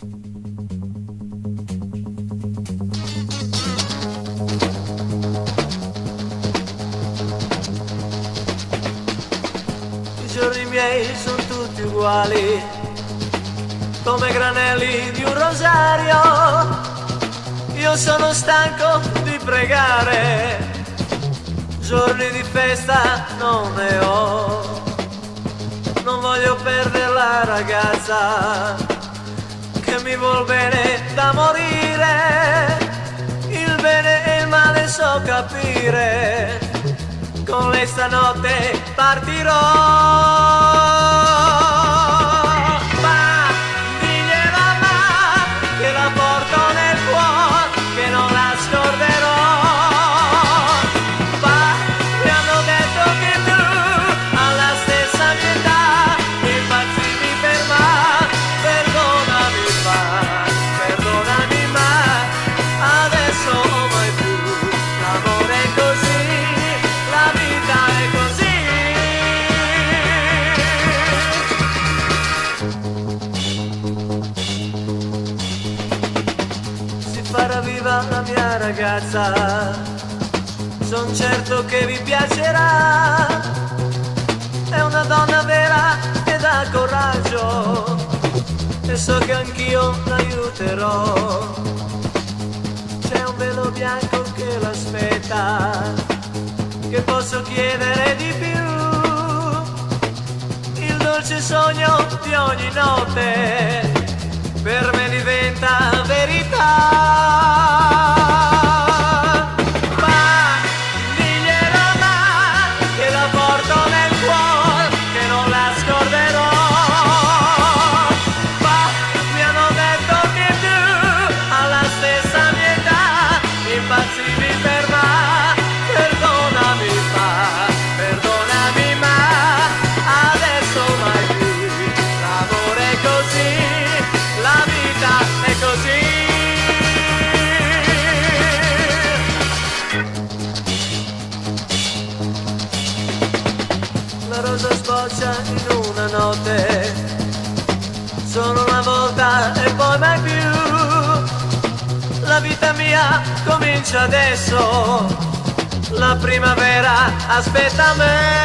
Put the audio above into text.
I giorni miei sono tutti uguali, come granelli di un rosario. Io sono stanco di pregare, giorni di festa non ne ho. Non voglio perdere la ragazza che mi vuol bene da morire. Il bene e il male so capire, con lei stanotte partirò. Ma diglielo ma che la porto nel cuore, che non la scorderò. Ma mi hanno detto che tu alla stessa mia età impazzivi per me. Perdonami ma, perdonami ma, adesso mai più. L'amore è così, la vita è così. Si farà viva la mia ragazza, son certo che vi piacerà. È una donna vera ed ha coraggio, e so che anch'io l'aiuterò. C'è un velo bianco che l'aspetta, che posso chiedere di più. Il dolce sogno di ogni notte per me diventa verità. Ma diglielo ma che la porto nel cuore, che non la scorderò. Ma mi hanno detto che tu alla stessa mia età impazzivi per me. Perdonami ma, perdonami ma, adesso mai più. L'amore è così, la vita è così. La rosa sboccia in una notte, solo una volta e poi mai più. La vita mia comincia adesso, la primavera aspetta me.